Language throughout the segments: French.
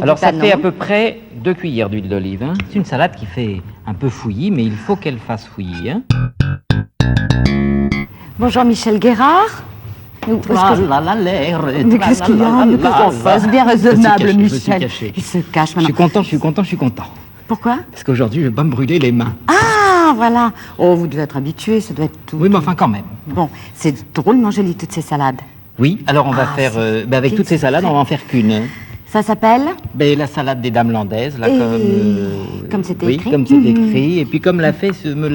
Alors ça fait à peu près 2 cuillères d'huile d'olive. Hein. C'est une salade qui fait un peu fouillis, mais il faut qu'elle fasse fouillis. Hein. Bonjour Michel Guérard. Qu'est-ce qu'il y a? Qu'on fasse bien raisonnable, Michel. Il se cache maintenant. Je suis content. Pourquoi? Parce qu'aujourd'hui, je vais pas me brûler les mains. Ah, voilà. Oh, vous devez être habitué, ça doit être tout. Oui, mais enfin quand même. Bon, c'est drôlement joli toutes ces salades. Oui, alors on va faire, avec toutes ces salades, on va en faire qu'une. Ça s'appelle? La salade des dames landaises, là, comme c'était écrit. Oui, comme c'est écrit. Et puis comme me l'a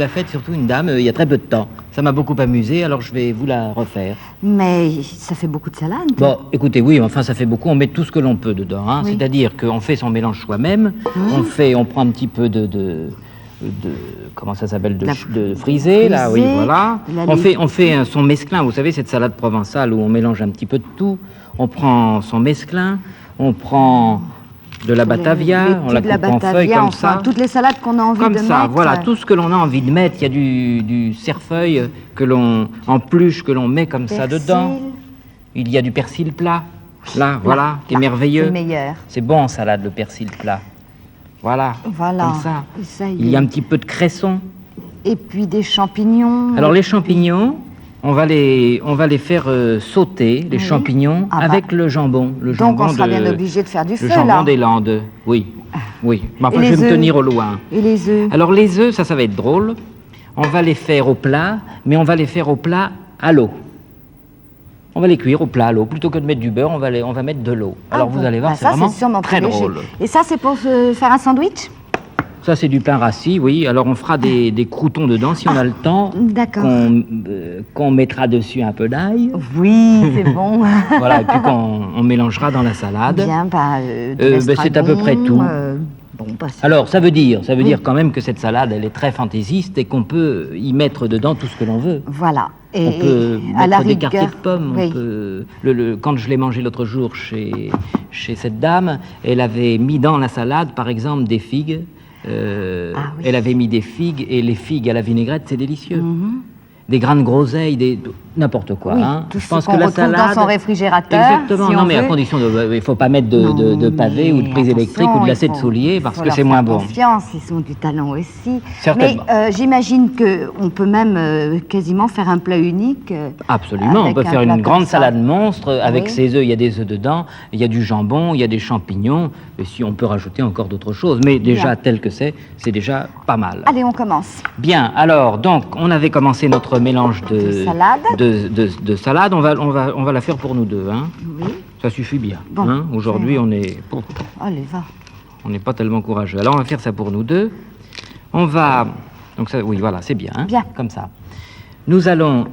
fait surtout une dame il y a très peu de temps. Ça m'a beaucoup amusé, alors je vais vous la refaire. Mais ça fait beaucoup de salade. Bon, écoutez, oui, enfin ça fait beaucoup, on met tout ce que l'on peut dedans. Hein. Oui. C'est-à-dire qu'on fait son mélange soi-même, on prend un petit peu de comment ça s'appelle, de frisé, là, oui, voilà. On fait son mesclin, vous savez, cette salade provençale où on mélange un petit peu de tout. On prend son mesclin, on prend de la batavia, on la coupe en feuilles comme ça. Toutes les salades qu'on a envie de mettre. Comme ça, voilà, tout ce que l'on a envie de mettre. Il y a du cerfeuil que l'on embluche, que l'on met comme ça dedans. Il y a du persil plat. Là, voilà, c'est merveilleux. C'est meilleur. C'est bon en salade, le persil plat. Voilà, comme ça. Il y a un petit peu de cresson. Et puis des champignons. Alors les champignons, on va les faire sauter, les champignons, avec le jambon. Donc on sera bien obligé de faire du feu, là. Le jambon des Landes, oui. Mais enfin, je vais me tenir au loin. Et les œufs? Alors les œufs, ça va être drôle. On va les faire au plat, mais on va les faire au plat à l'eau. On va les cuire au plat à l'eau. Plutôt que de mettre du beurre, on va mettre de l'eau. Alors vous allez voir, c'est vraiment très drôle. Et ça, c'est pour faire un sandwich? Ça, c'est du pain rassis, oui. Alors, on fera des croûtons dedans, si on a le temps. D'accord. Qu'on mettra dessus un peu d'ail. Oui, c'est bon. Voilà, et puis qu'on mélangera dans la salade. Bien, c'est à peu près tout. Alors, ça veut dire quand même que cette salade, elle est très fantaisiste et qu'on peut y mettre dedans tout ce que l'on veut. Voilà. On peut mettre des quartiers de pommes. Oui. Quand je l'ai mangé l'autre jour chez cette dame, elle avait mis dans la salade, par exemple, des figues. Elle avait mis des figues, et les figues à la vinaigrette, c'est délicieux. Des grains de groseille, n'importe quoi. Oui, hein. Tout je pense que la salade dans son réfrigérateur. Exactement. Si non, mais à condition il ne faut pas mettre de pavés ou de prises électriques ou de lacets de souliers parce que c'est moins bon. Confiance, ils ont du talent aussi. Certainement. Mais j'imagine qu'on peut même quasiment faire un plat unique. Absolument. On peut faire une grande salade monstre avec ses œufs. Il y a des œufs dedans, il y a du jambon, il y a des champignons. Et si on peut rajouter encore d'autres choses, mais déjà tel que c'est déjà pas mal. Allez, on commence. Bien. Alors, donc, on avait commencé notre mélange de salade, on va la faire pour nous deux. Hein. Oui. Ça suffit bien. Bon, hein. Aujourd'hui, on est... Allez, va. On n'est pas tellement courageux. Alors, on va faire ça pour nous deux. On va... Donc, ça, oui, voilà, c'est bien. Hein. Bien. Comme ça. Nous allons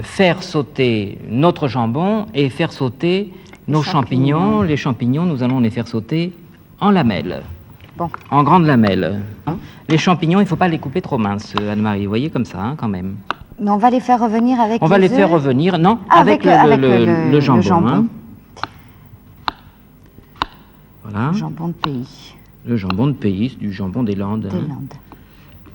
faire sauter notre jambon et faire sauter nos champignons. Les champignons, nous allons les faire sauter en lamelles. Bon. En grandes lamelles. Hein. Les champignons, il ne faut pas les couper trop minces, Anne-Marie. Vous voyez, comme ça, hein, quand même. Mais on va les faire revenir avec On va les faire revenir, non, avec le jambon. Hein. Voilà. Le jambon de pays. Le jambon de pays, du jambon des Landes.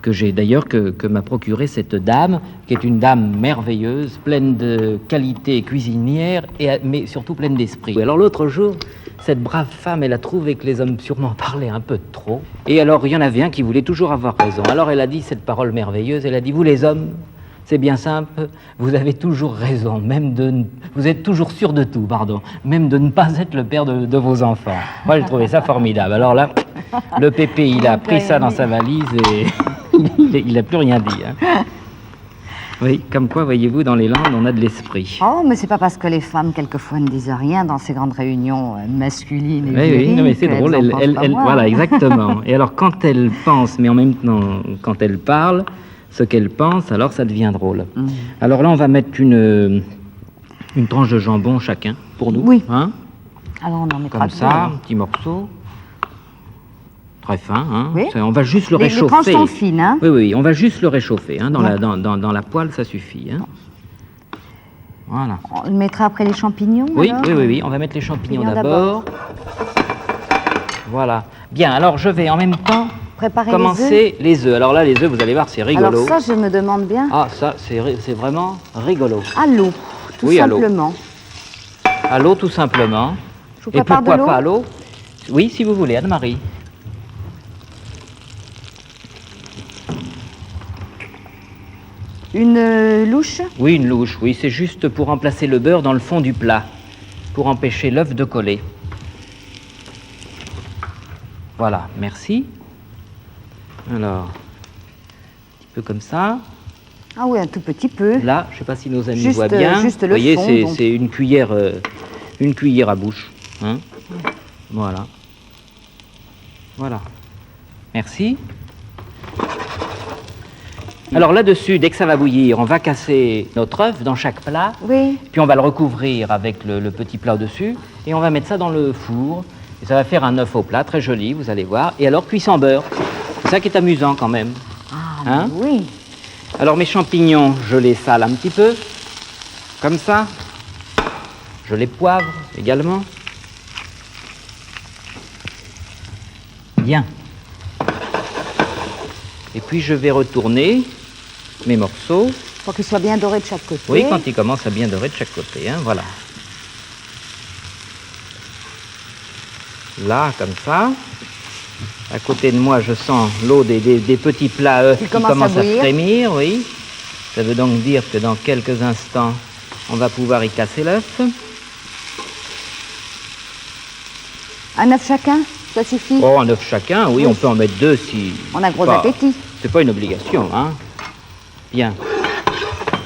Que j'ai d'ailleurs, que m'a procuré cette dame, qui est une dame merveilleuse, pleine de qualités cuisinières, mais surtout pleine d'esprit. Alors l'autre jour, cette brave femme, elle a trouvé que les hommes sûrement parlaient un peu trop. Et alors il y en avait un qui voulait toujours avoir raison. Alors elle a dit cette parole merveilleuse, elle a dit, vous les hommes, c'est bien simple, vous avez toujours raison, vous êtes toujours sûr de tout, pardon, même de ne pas être le père de vos enfants. Moi, j'ai trouvé ça formidable. Alors là, le pépé, il a pris ça dans sa valise et il n'a plus rien dit. Hein. Oui, comme quoi, voyez-vous, dans les Landes, on a de l'esprit. Oh, mais c'est pas parce que les femmes, quelquefois, ne disent rien dans ces grandes réunions masculines et virils. Oui, non, mais c'est drôle, voilà, exactement. Et alors, quand elles pensent, mais en même temps, quand elles parlent, ce qu'elle pense, alors ça devient drôle. Alors là, on va mettre une tranche de jambon chacun, pour nous. Oui. Hein. Alors on en mettra comme ça, un petit morceau. Très fin. Hein. Oui. On va juste le réchauffer. Les tranches sont fines. Hein. Oui, on va juste le réchauffer. Hein. Dans la poêle, ça suffit. Hein. Voilà. On le mettra après les champignons. Oui, on va mettre les champignons d'abord. Voilà. Bien, alors je vais en même temps... commencer les œufs. Alors là, les œufs, vous allez voir, c'est rigolo. Alors ça, je me demande bien. Ah, ça, c'est vraiment rigolo. À l'eau, tout simplement. À l'eau, tout simplement. Je vous prépare et pourquoi pas à l'eau? Oui, si vous voulez, Anne-Marie. Une louche? Oui, une louche, oui. C'est juste pour remplacer le beurre dans le fond du plat, pour empêcher l'œuf de coller. Voilà, merci. Alors, un petit peu comme ça. Ah oui, un tout petit peu. Là, je ne sais pas si nos amis Juste, voient bien. juste le Vous voyez, fond, c'est une cuillère à bouche. Hein. Voilà. Voilà. Merci. Alors là-dessus, dès que ça va bouillir, on va casser notre œuf dans chaque plat. Oui. Puis on va le recouvrir avec le petit plat au-dessus. Et on va mettre ça dans le four. Et ça va faire un œuf au plat, très joli, vous allez voir. Et alors, cuit sans beurre. C'est ça qui est amusant quand même. Ah, Hein? oui. Alors mes champignons, je les sale un petit peu. Comme ça. Je les poivre également. Bien. Et puis je vais retourner mes morceaux. Pour qu'ils soient bien dorés de chaque côté. Oui, quand ils commencent à bien dorer de chaque côté, hein, voilà. Là, comme ça. À côté de moi, je sens l'eau des petits plats œufs qui commencent à frémir, oui. Ça veut donc dire que dans quelques instants, on va pouvoir y casser l'œuf. Un œuf chacun, ça suffit? Oh, un œuf chacun, oui, on peut en mettre 2 si... On a gros appétit. C'est pas une obligation, hein. Bien.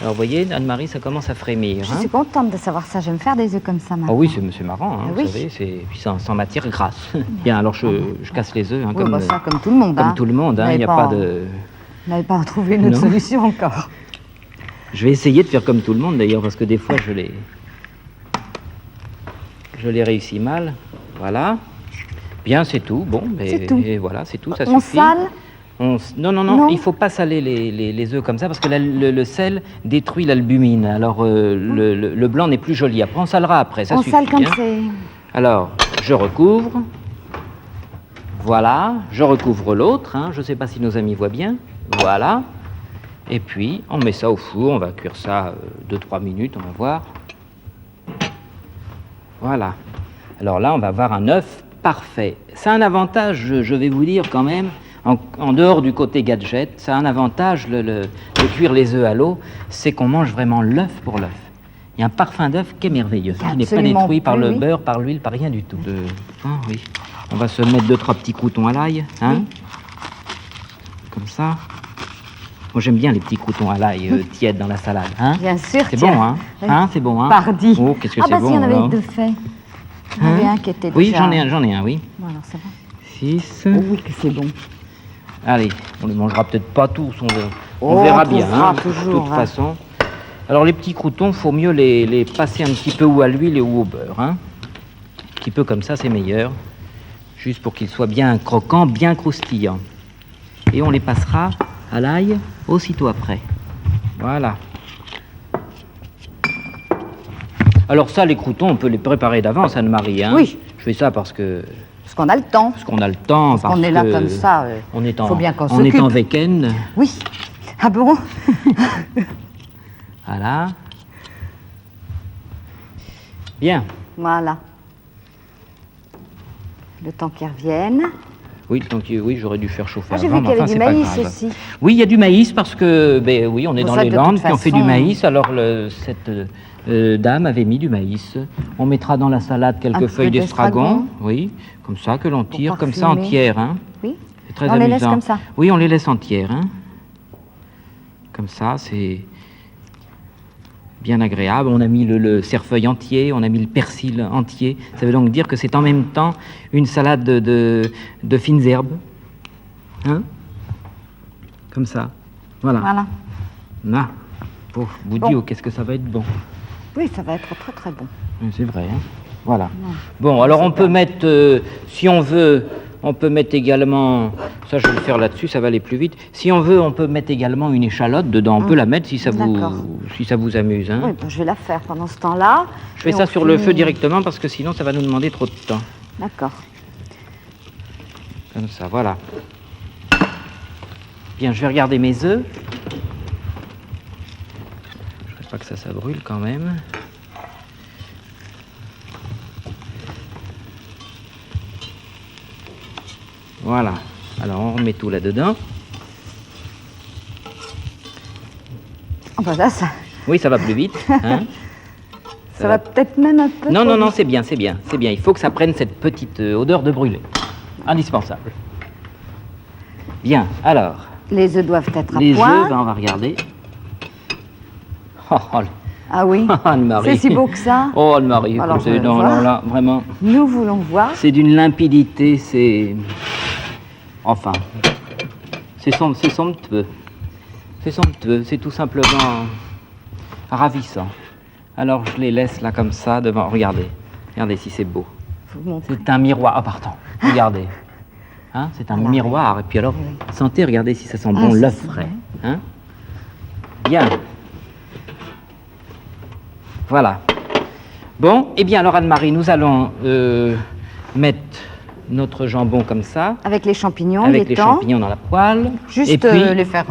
Alors, vous voyez, Anne-Marie, ça commence à frémir. Je suis contente de savoir ça. J'aime faire des œufs comme ça maintenant. Oh oui, c'est marrant, hein, oui. vous savez, puis sans matière grasse. Bien, alors je casse les œufs, hein, Oui, comme, ça, comme tout le monde. Comme tout le monde, hein, il n'y a pas de... Vous n'avez pas trouvé une autre solution encore. Je vais essayer de faire comme tout le monde, d'ailleurs, parce que des fois, je les réussis mal. Voilà. Bien, c'est tout. Bon, mais c'est tout. Et voilà, c'est tout, ça on suffit. Sale Non, il ne faut pas saler les œufs comme ça, parce que le sel détruit l'albumine. Alors, le blanc n'est plus joli. Après, on salera après, ça suffit. On sale quand hein. c'est... Alors, je recouvre. Voilà, je recouvre l'autre. Hein. Je ne sais pas si nos amis voient bien. Voilà. Et puis, on met ça au four. On va cuire ça 2-3 minutes, on va voir. Voilà. Alors là, on va avoir un œuf parfait. C'est un avantage, je vais vous dire quand même, en dehors du côté gadget, ça a un avantage, de cuire les œufs à l'eau, c'est qu'on mange vraiment l'œuf pour l'œuf. Il y a un parfum d'œuf qui est merveilleux, qui n'est pas détruit par le beurre, par l'huile, par rien du tout. Oui. On va se mettre 2-3 petits croutons à l'ail, hein, comme ça. Moi, j'aime bien les petits croutons à l'ail tièdes dans la salade. Hein. Bien sûr. C'est bon, hein, c'est bon, hein. Pardi. Oh, qu'est-ce que c'est bon, si, on avait alors. 2 faits. Il y en avait un qui était déjà... Oui, j'en ai un, oui. Bon, alors ça va. 6. Oh, oui, que c'est bon. Allez, on ne les mangera peut-être pas tous, on verra bien, hein, toujours, de toute façon. Alors, les petits croutons, il faut mieux les passer un petit peu ou à l'huile ou au beurre. Hein. Un petit peu comme ça, c'est meilleur. Juste pour qu'ils soient bien croquants, bien croustillants. Et on les passera à l'ail aussitôt après. Voilà. Alors ça, les croutons, on peut les préparer d'avance, Anne-Marie. Hein. Oui. Je fais ça parce que... Parce qu'on a le temps. Parce qu'on a le temps. Parce qu'on est là comme ça. On est en, faut bien qu'on on est s'occupe. en week-end. Oui. Ah bon? Voilà. Bien. Voilà. Le temps qu'ils reviennent. Oui, j'aurais dû faire chauffer Ah, j'ai avant, vu qu'il y mais avait enfin, du c'est maïs pas grave. aussi. Oui, il y a du maïs parce que, oui, on est Pour dans ça, les de Landes, toute puis on fait du façon, maïs. Alors, cette dame avait mis du maïs. On mettra dans la salade quelques feuilles d'estragon. Oui, comme ça, que l'on tire, comme ça, entières. Hein. Oui. C'est très on amusant. les laisse comme ça. Oui, on les laisse entières. Hein. Comme ça, c'est bien agréable. On a mis le cerfeuil entier, on a mis le persil entier. Ça veut donc dire que c'est en même temps une salade de fines herbes. Hein? Comme ça. Voilà. Voilà. Là. Oh, Boudio, qu'est-ce que ça va être bon. Oui, ça va être très très bon. C'est vrai, hein? Voilà. Non. Bon, alors on peut mettre, si on veut, on peut mettre également, ça je vais le faire là-dessus, ça va aller plus vite. Si on veut, on peut mettre également une échalote dedans. On peut la mettre si ça vous amuse. Hein? Oui, ben, je vais la faire pendant ce temps-là. Je fais ça sur le feu directement parce que sinon ça va nous demander trop de temps. D'accord. Comme ça, voilà. Bien, je vais regarder mes œufs. Je ne veux pas que ça brûle quand même. Voilà. Alors, on remet tout là-dedans. Oh, bah là, ça Oui, ça va plus vite. Hein. va peut-être même un peu... Non, trop non, non, vite. c'est bien, c'est bien, c'est bien. Il faut que ça prenne cette petite odeur de brûlé. Indispensable. Bien, alors, Les œufs doivent être à les point. œufs, ben, on va regarder. Oh, oh, Ah oui, Anne-Marie. c'est si beau que ça. Oh, Anne-Marie, Alors, écoutez, on non, va non, voir. là, vraiment, Nous voulons voir. c'est d'une limpidité, c'est... Enfin, c'est somptueux. C'est somptueux, c'est tout simplement ravissant. Alors, je les laisse là comme ça, devant... Regardez, regardez si c'est beau. Faut vous montrer. C'est un miroir. Ah, pardon. Regardez. Hein, c'est un Voilà. miroir. Et puis alors, Oui. sentez, regardez si ça sent Ah, bon ça l'œuf sent frais. Hein. Bien. Voilà. Bon, eh bien alors Anne-Marie, nous allons mettre notre jambon comme ça, Avec les champignons, avec les temps. champignons dans la poêle. Juste et puis, les faire...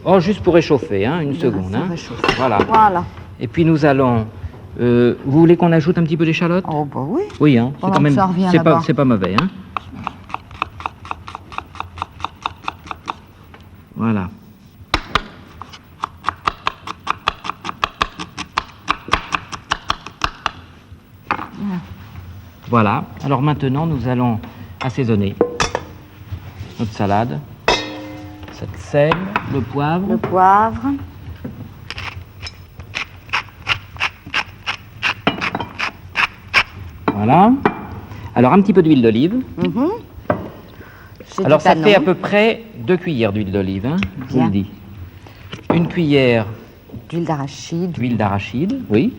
oh, juste pour réchauffer, hein, une seconde. se Hein. réchauffer. Voilà. Voilà. Et puis nous allons... vous voulez qu'on ajoute un petit peu d'échalote? Oh, bah oui. Oui, hein, c'est Pendant quand que même, ça revient c'est pas, là-bas. c'est pas mauvais, hein. Voilà. Voilà. Alors maintenant, nous allons assaisonner notre salade. Cette sel, le poivre. Le poivre. Voilà. Alors un petit peu d'huile d'olive. Mhm. J'ai Alors du ça panon. fait à peu près 2 cuillères d'huile d'olive, hein, je vous Bien. le dis. Une cuillère D'huile d'arachide. d'huile d'arachide, oui.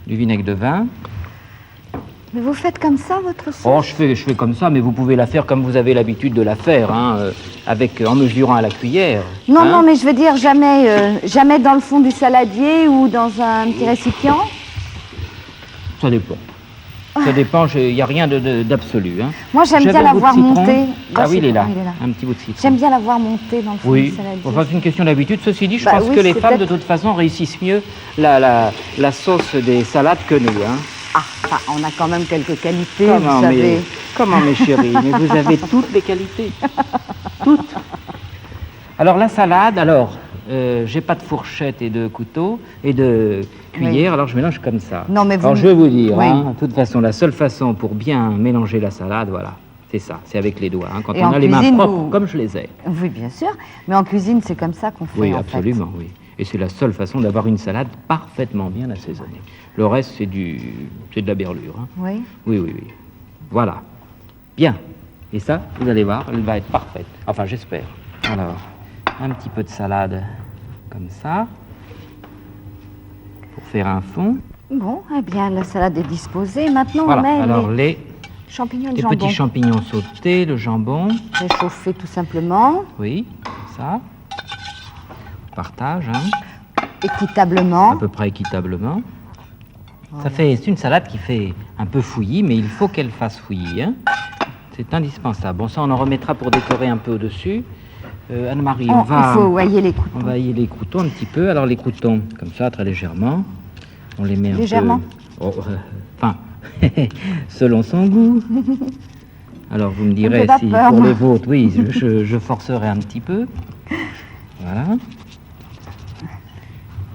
Du vinaigre de vin. Mais vous faites comme ça, votre sauce? Oh, je fais comme ça, mais vous pouvez la faire comme vous avez l'habitude de la faire, hein, en mesurant à la cuillère. Non, hein. non, mais je veux dire, jamais dans le fond du saladier ou dans un petit récipient. Ça dépend. Ça dépend, il n'y a rien d'absolu. Hein. Moi, j'aime J'avais bien un la bout de voir citron. monter. Ah oui, il est là. il est là. Un petit bout de citron. J'aime bien la voir monter dans le fond du Oui, saladier. enfin, c'est une question d'habitude. Ceci dit, je Bah pense oui, que les c'est femmes, de peut-être- toute façon, réussissent mieux la sauce des salades que nous. Hein. Ah, enfin, on a quand même quelques qualités, vous mais, savez. comment, mes chéris? Mais vous avez toutes les qualités. Toutes. Alors, la salade, j'ai pas de fourchette et de couteau et de cuillère, Oui. alors je mélange comme ça. Non, mais Alors, vous- je vais vous dire, Oui. hein, de toute façon, la seule façon pour bien mélanger la salade, voilà, c'est ça, c'est avec les doigts. Hein, quand Et on en a les mains cuisine, propres, vous- comme je les ai. Oui, bien sûr. Mais en cuisine, c'est comme ça qu'on fait, Oui, en absolument, oui. Et c'est la seule façon d'avoir une salade parfaitement bien assaisonnée. Le reste, c'est de la berlure. Hein. fait. Oui. Oui, oui, oui. Voilà. Bien. Et ça, vous allez voir, elle va être parfaite. Enfin, j'espère. Alors, un petit peu de salade comme ça, pour faire un fond. Bon, eh bien, la salade est disposée. Maintenant, Voilà. on met Alors, les champignons et le les jambon. petits champignons sautés, le jambon. Réchauffer tout simplement, Oui, comme ça. On partage, hein, équitablement. à peu près équitablement. C'est une salade qui fait un peu fouillis, mais il faut qu'elle fasse fouillis. Hein. C'est indispensable. Bon, ça, on en remettra pour décorer un peu au-dessus. Anne-Marie, Il faut hailler les on couteaux. va hailler les croûtons un petit peu. Alors, les croûtons, comme ça, très légèrement. On les met un Légèrement peu... Enfin, selon son goût. Alors, vous me direz peu si vapeur, pour moi. les vôtres, oui, je forcerai un petit peu. Voilà.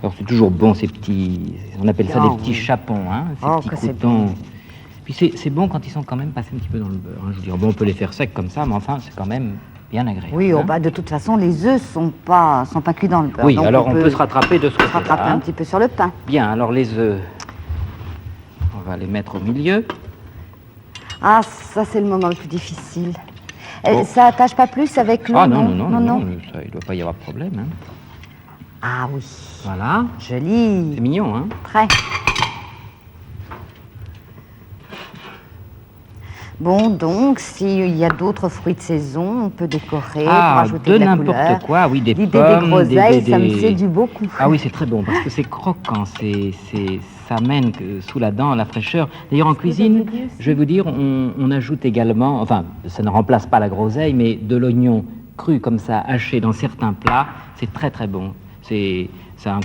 Alors, c'est toujours bon, ces petits... On appelle ça Ah, des petits oui. chapons, hein, ces Oh, petits que c'est croûtons. bon. Puis c'est bon quand ils sont quand même passés un petit peu dans le beurre. Hein. Je veux dire, bon, on peut les faire secs comme ça, mais enfin, c'est quand même bien agréable. Oui, oh, hein. bah, de toute façon, les œufs sont pas cuits dans le beurre. Oui, donc alors on peut se rattraper de ce se côté-là. rattraper hein. un petit peu sur le pain. Bien, alors les œufs, on va les mettre au milieu. Ah, ça, c'est le moment le plus difficile. Bon. Ça attache pas plus avec l'eau? Ah non, non, ça, il ne doit pas y avoir de problème. Hein. Ah oui, Voilà, joli. c'est mignon, hein. Prêt. Bon, donc, s'il y a d'autres fruits de saison, on peut décorer pour Ah, ajouter de la couleur. n'importe quoi, oui, des L'idée pommes, des groseilles, ça me des- séduit beaucoup. Ah oui, c'est très bon, parce que c'est croquant, ça mène sous la dent la fraîcheur. D'ailleurs, en cuisine, je vais vous dire, on ajoute également, enfin, ça ne remplace pas la groseille, mais de l'oignon cru comme ça, haché dans certains plats, c'est très très bon. Ça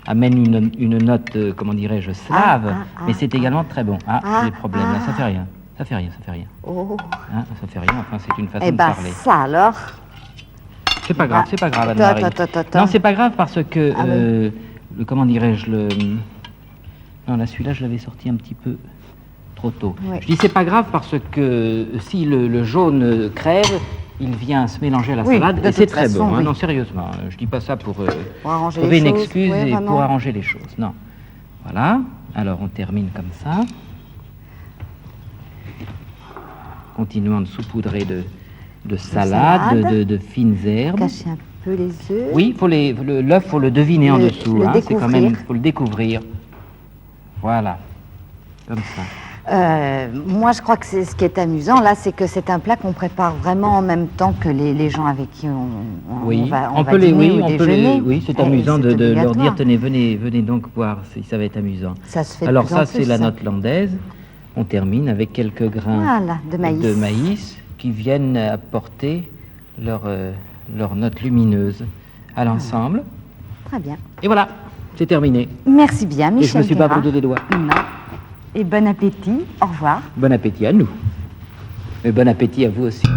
amène une note, comment dirais-je, slave, mais c'est également très bon. Ah, Ah, j'ai des problèmes, là, ça fait rien. Ça fait rien, ça fait rien. Oh. Hein, ça fait rien, enfin c'est une façon Eh de ben, parler. ça alors. C'est pas grave, c'est pas grave, Attends, Anne-Marie. attends. Non, c'est pas grave parce que, Ah oui. comment dirais-je, non, là, celui-là, je l'avais sorti un petit peu trop tôt. Oui. Je dis c'est pas grave parce que si le jaune crève, il vient se mélanger à la Oui, salade de et c'est toute très façon, bon. Hein, oui. non, sérieusement, je dis pas ça pour arranger trouver les une choses, excuse oui, et vraiment. pour arranger les choses. Non. Voilà. Alors on termine comme ça. Continuant de saupoudrer de salade, de fines herbes. Cacher un peu les œufs. Oui, l'œuf, faut le deviner en dessous. le Hein, c'est quand même, découvrir. faut le découvrir. Voilà, comme ça. Moi, je crois que ce qui est amusant, là, c'est que c'est un plat qu'on prépare vraiment en même temps que les gens avec qui on va dîner ou déjeuner. Oui, c'est Et amusant c'est de leur dire, obligatoire. tenez, venez donc voir, ça va être amusant. Ça se fait de Alors plus en ça, plus, c'est la ça. note landaise. On termine avec quelques grains Voilà, de maïs. qui viennent apporter leur note lumineuse à l'ensemble. Très bien. Et voilà, c'est terminé. Merci bien, Michel. Et je ne me suis pas Guérard. brûlé les doigts. Non. Et bon appétit. Au revoir. Bon appétit à nous. Mais bon appétit à vous aussi.